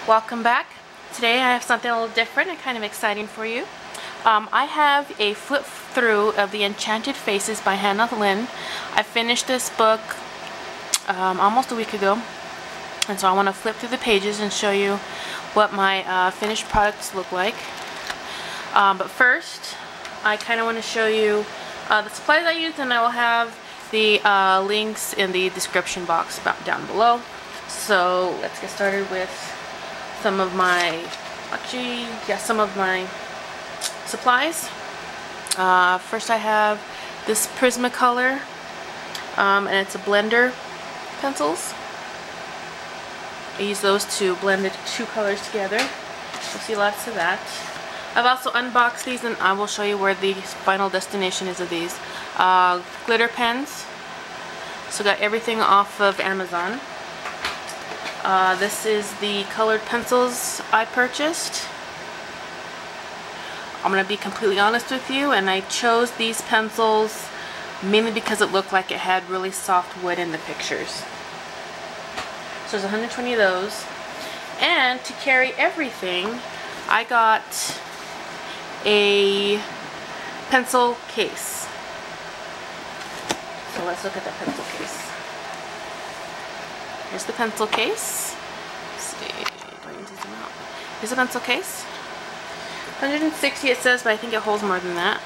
Welcome back. Today I have something a little different and kind of exciting for you. I have a flip through of the Enchanted Faces by Hannah Lynn. I finished this book almost a week ago, and so I want to flip through the pages and show you what my finished products look like. But first, I kind of want to show you the supplies I used, and I will have the links in the description box down below. So let's get started with some of my supplies. First I have this Prismacolor, and it's a blender pencils. I use those to blend the two colors together. You'll see lots of that. I've also unboxed these, and I will show you where the final destination is of these. Glitter pens. So got everything off of Amazon. This is the colored pencils I purchased. I'm going to be completely honest with you, and I chose these pencils mainly because it looked like it had really soft wood in the pictures. So there's 120 of those. And to carry everything, I got a pencil case. So let's look at the pencil case. Here's the pencil case. Let's see. Here's the pencil case. 160 it says, but I think it holds more than that.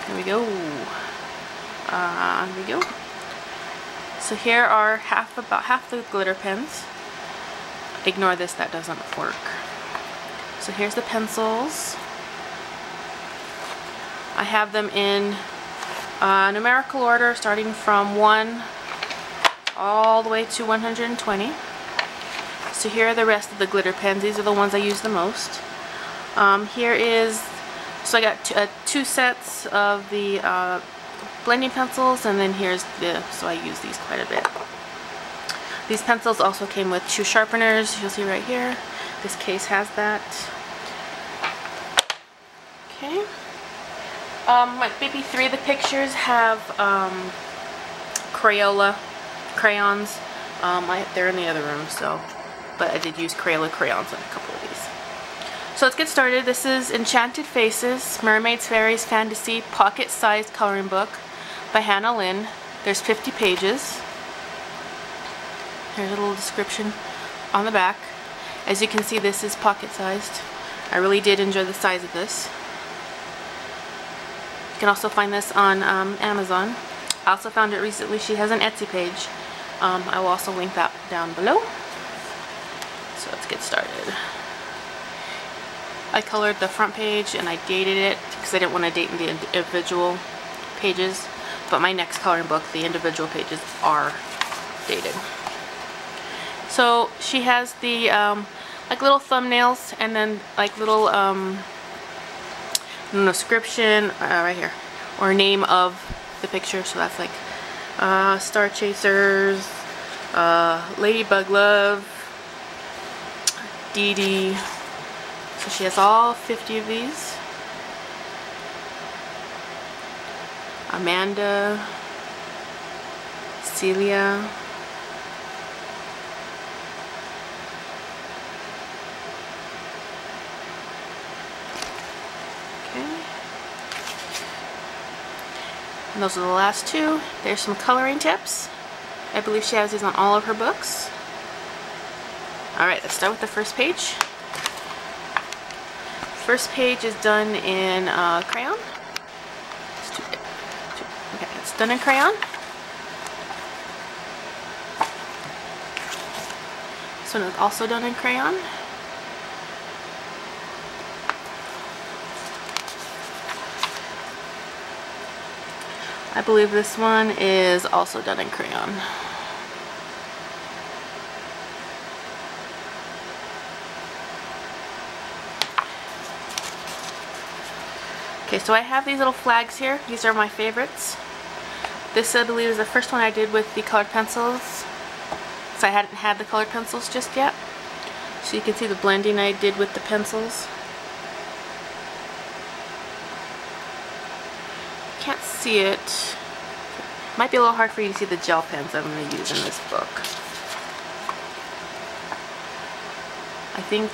There we go. There we go. So here are about half the glitter pens. Ignore this, that doesn't work. So here's the pencils. I have them in numerical order, starting from 1 all the way to 120. So here are the rest of the glitter pens. These are the ones I use the most. So I got two sets of the blending pencils, and then so I use these quite a bit. These pencils also came with 2 sharpeners. You'll see right here. This case has that. Okay. Maybe 3 of the pictures have Crayola crayons. They're in the other room, but I did use Crayola crayons on a couple of these. So let's get started. This is Enchanted Faces, Mermaids, Fairies, Fantasy, pocket-sized coloring book by Hannah Lynn. There's 50 pages. Here's a little description on the back. As you can see, this is pocket-sized. I really did enjoy the size of this. You can also find this on Amazon. I also found it recently. She has an Etsy page. I will also link that down below. So let's get started. I colored the front page and I dated it because I didn't want to date the individual pages, but my next coloring book, the individual pages are dated. So she has the like little thumbnails, and then like little description right here, or name of the picture. So that's like Star Chasers, Ladybug Love, Dee Dee. So she has all 50 of these. Amanda, Celia, okay. And those are the last 2. There's some coloring tips. I believe she has these on all of her books. Alright, let's start with the first page. First page is done in crayon. Okay, it's done in crayon. This one is also done in crayon. I believe this one is also done in crayon. Okay, so I have these little flags here. These are my favorites. This, I believe, is the first one I did with the colored pencils, so I hadn't had the colored pencils just yet. So you can see the blending I did with the pencils. Can't see it. Might be a little hard for you to see the gel pens I'm going to use in this book. I think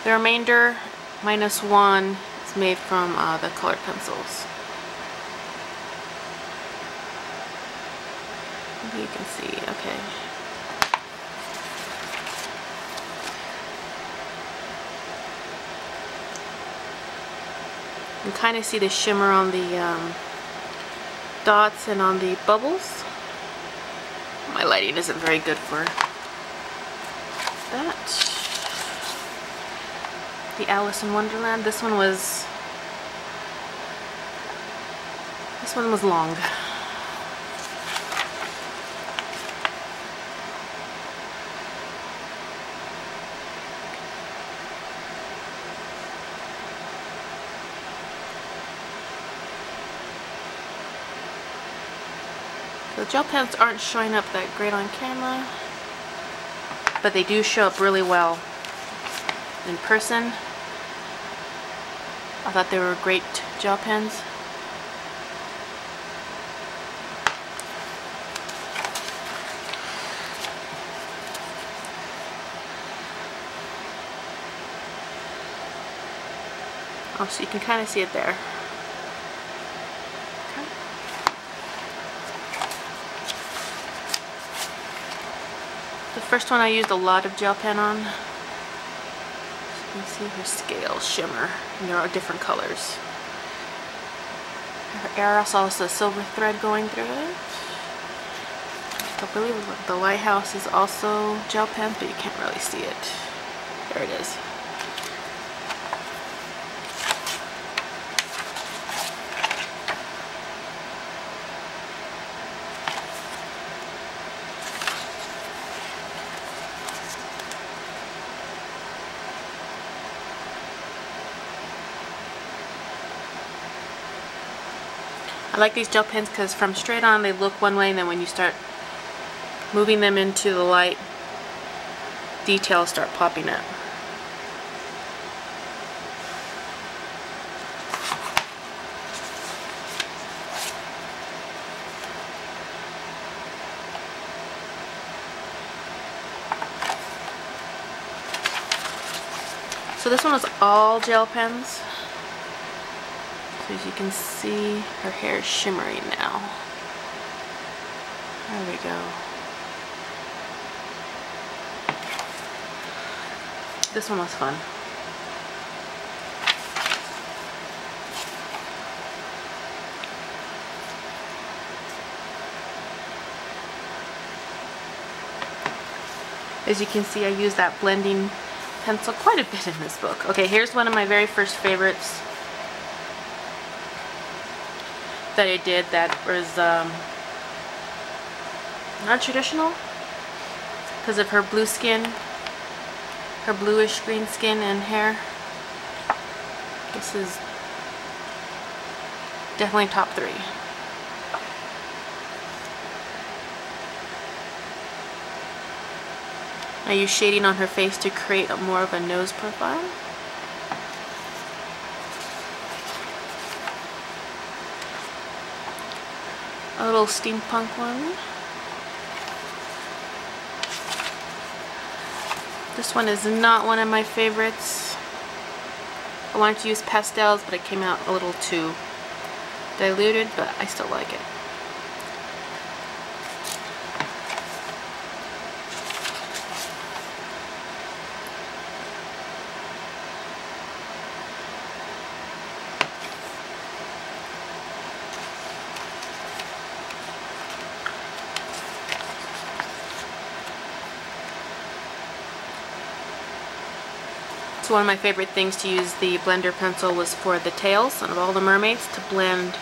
the remainder, -1, is made from the colored pencils. Maybe you can see, okay. You can kind of see the shimmer on the dots and on the bubbles. My lighting isn't very good for that. The Alice in Wonderland. This one was long. The gel pens aren't showing up that great on camera, but they do show up really well in person. I thought they were great gel pens. Oh, so you can kind of see it there. The first one I used a lot of gel pen on. So you can see her scales shimmer, and there are different colors. Her hair also has a silver thread going through it. I believe the lighthouse is also gel pen, but you can't really see it. There it is. I like these gel pens because from straight on they look one way, and then when you start moving them into the light, details start popping up. So this one was all gel pens. As you can see, her hair is shimmering now. There we go. This one was fun. As you can see, I use that blending pencil quite a bit in this book. Okay, here's one of my very first favorites that I did that was not traditional because of her blue skin, her bluish green skin and hair. This is definitely top 3. I use shading on her face to create more of a nose profile. A little steampunk one. This one is not one of my favorites. I wanted to use pastels, but it came out a little too diluted, but I still like it. One of my favorite things to use the blender pencil was for the tails of all the mermaids, to blend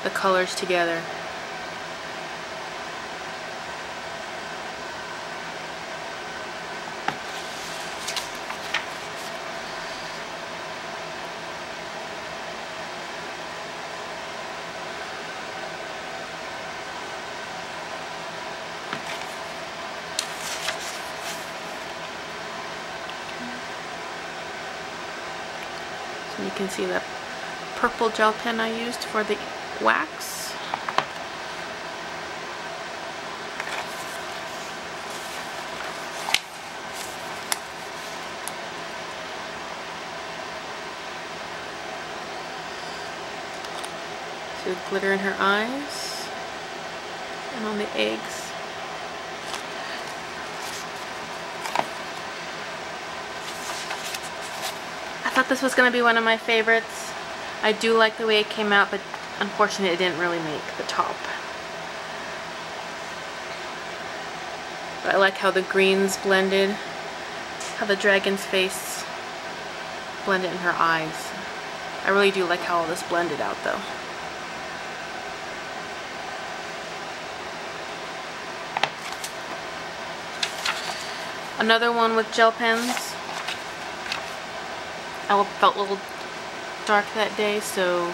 the colors together. You can see the purple gel pen I used for the wax. to glitter in her eyes and on the eggs. I thought this was going to be one of my favorites. I do like the way it came out, but unfortunately it didn't really make the top. But I like how the greens blended, how the dragon's face blended in her eyes. I really do like how all this blended out though. Another one with gel pens. I felt a little dark that day, so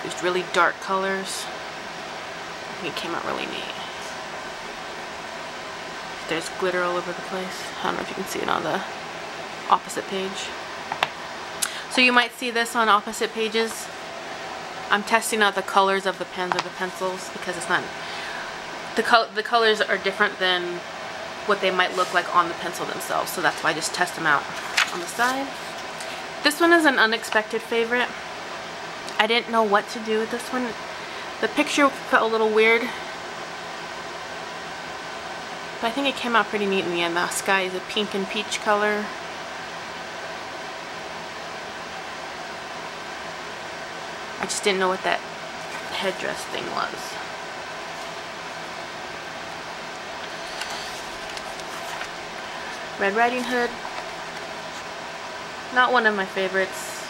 used really dark colors. I think it came out really neat. There's glitter all over the place. I don't know if you can see it on the opposite page. So you might see this on opposite pages. I'm testing out the colors of the pens or the pencils because it's not, the colors are different than what they might look like on the pencil themselves, so that's why I just test them out on the side. This one is an unexpected favorite. I didn't know what to do with this one. The picture felt a little weird, but I think it came out pretty neat in the end. The sky is a pink and peach color. I just didn't know what that headdress thing was. Red Riding Hood. Not one of my favorites.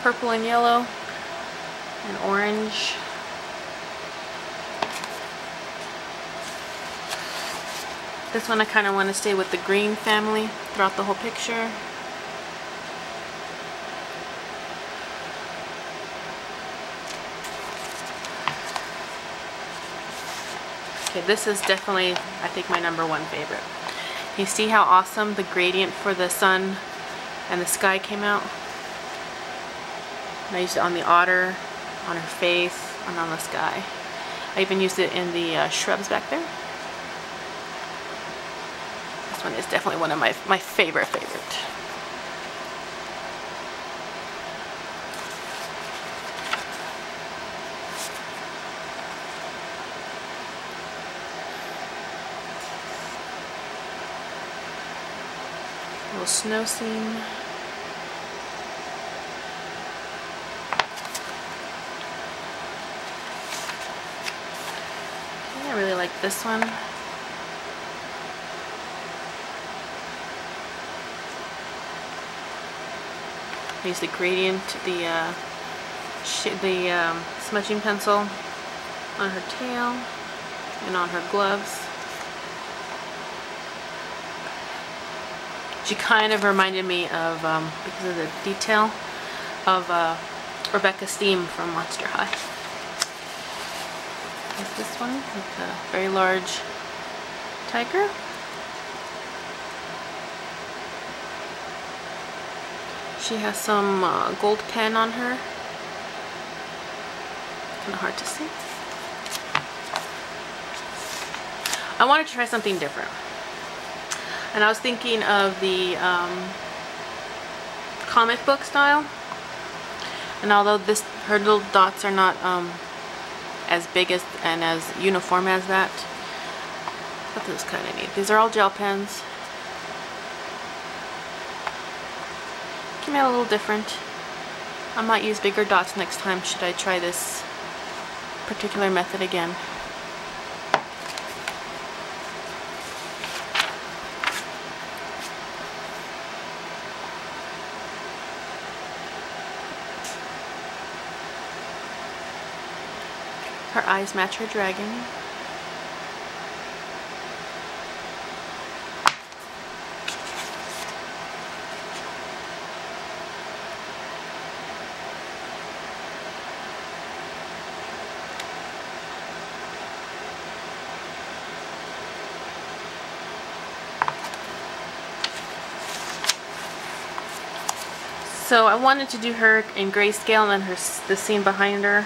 Purple and yellow and orange. This one I kind of want to stay with the green family throughout the whole picture. Okay, this is definitely, I think, my #1 favorite. You see how awesome the gradient for the sun and the sky came out? And I used it on the otter, on her face, and on the sky. I even used it in the shrubs back there. This one is definitely one of my favorite. Little snow scene. I really like this one. I use the gradient, the smudging pencil on her tail and on her gloves. She kind of reminded me of, because of the detail, of Rebecca Steam from Monster High. There's this one with a very large tiger. She has some gold pen on her. Kind of hard to see. I wanted to try something different. And I was thinking of the comic book style. And although her little dots are not as big as and as uniform as that, I thought this was kind of neat. These are all gel pens. Came out a little different. I might use bigger dots next time should I try this particular method again. Her eyes match her dragon. So I wanted to do her in grayscale and then the scene behind her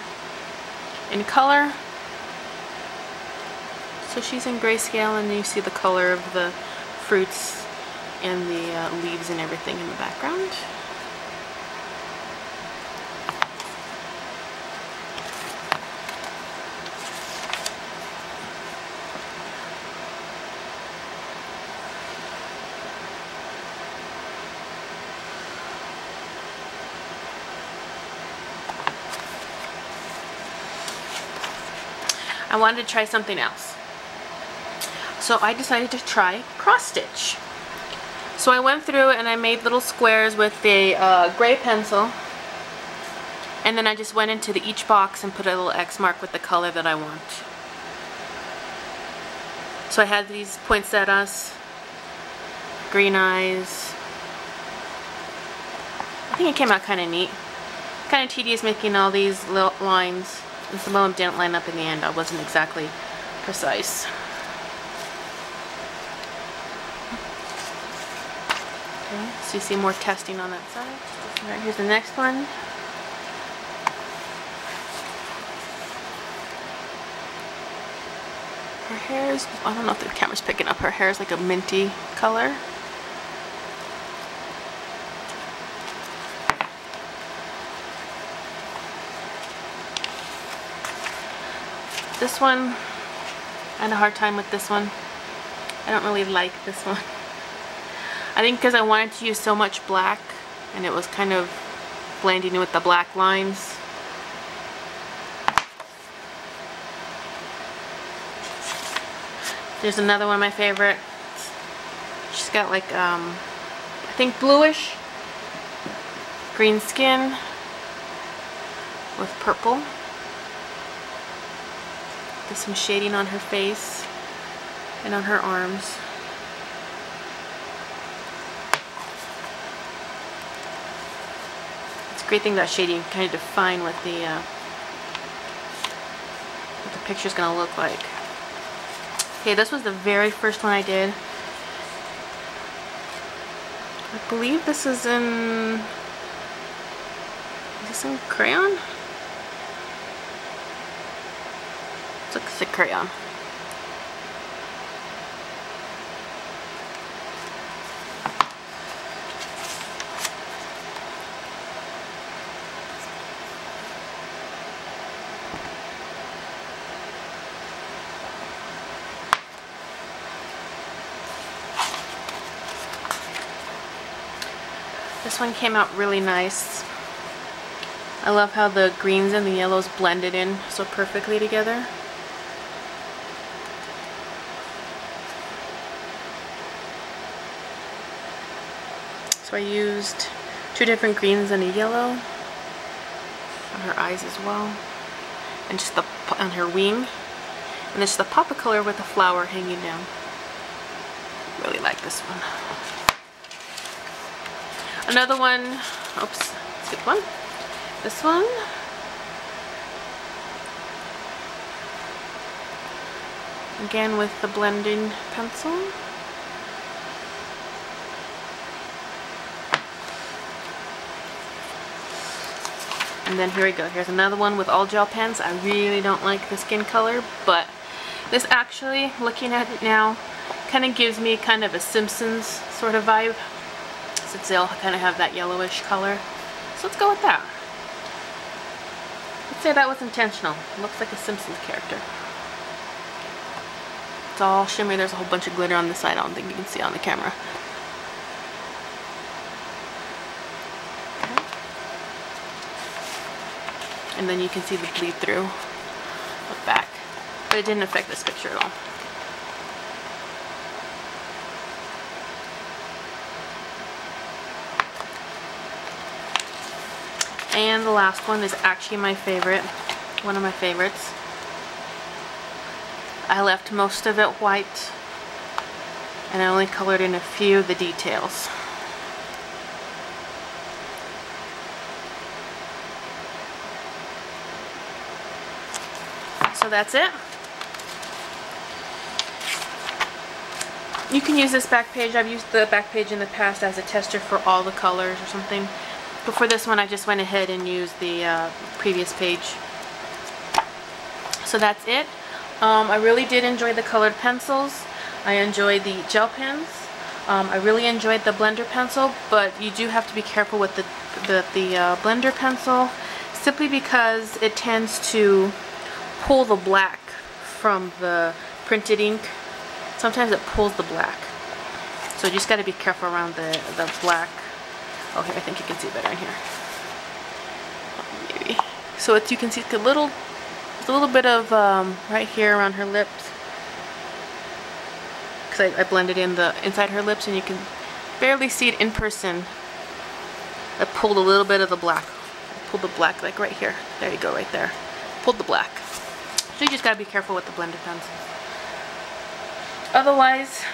in color. So she's in grayscale and you see the color of the fruits and the leaves and everything in the background. I wanted to try something else. So I decided to try cross stitch. So I went through and I made little squares with a gray pencil, and then I just went into each box and put a little X mark with the color that I want. So I had these poinsettias, green eyes. I think it came out kind of neat. Kind of tedious making all these little lines, and some of them didn't line up in the end. I wasn't exactly precise. Okay, so you see more testing on that side. Alright, here's the next one. Her hair is, I don't know if the camera's picking up, her hair is like a minty color. This one, I had a hard time with this one. I don't really like this one. I think because I wanted to use so much black and it was kind of blending in with the black lines. There's another one of my favorites. She's got like, I think bluish green skin with purple. There's some shading on her face and on her arms. It's a great thing about shading, kind of define what the picture's gonna look like. Okay, this was the very first one I did. I believe this is in crayon? Looks like crayon. This one came out really nice. I love how the greens and the yellows blended in so perfectly together. So I used 2 different greens and a yellow on her eyes as well, and just on her wing, and just the pop of color with the flower hanging down. Really like this one. Another one, oops, skip one. This one. Again with the blending pencil. And then here we go. Here's another one with all gel pens. I really don't like the skin color, but this actually, looking at it now, kind of gives me kind of a Simpsons sort of vibe, since they'll kind of have that yellowish color. So let's go with that. Let's say that was intentional. It looks like a Simpsons character. It's all shimmery. There's a whole bunch of glitter on the side. I don't think you can see on the camera. And then you can see the bleed through the back, but it didn't affect this picture at all. And the last one is actually my favorite, one of my favorites. I left most of it white, and I only colored in a few of the details. So that's it. You can use this back page. I've used the back page in the past as a tester for all the colors or something. But for this one, I just went ahead and used the previous page. So that's it. I really did enjoy the colored pencils. I enjoyed the gel pens. I really enjoyed the blender pencil, but you do have to be careful with the blender pencil, simply because it tends to pull the black from the printed ink. Sometimes it pulls the black, so you just got to be careful around the black. Oh, here, I think you can see better in here. Maybe. So you can see there's a little bit of right here around her lips, because I blended in the inside her lips, and you can barely see it in person. I pulled a little bit of the black. I pulled the black like right here. There you go, right there. Pulled the black. So you just gotta be careful with the blender pencil. Otherwise,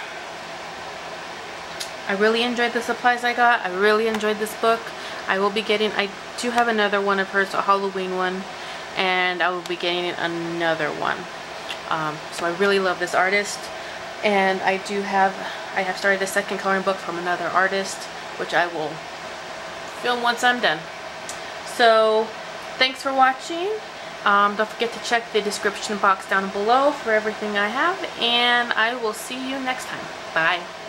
I really enjoyed the supplies I got. I really enjoyed this book. I do have another one of hers, a Halloween one, and I will be getting another one. So I really love this artist, and I have started a second coloring book from another artist, which I will film once I'm done. So thanks for watching. Don't forget to check the description box down below for everything I have, and I will see you next time. Bye.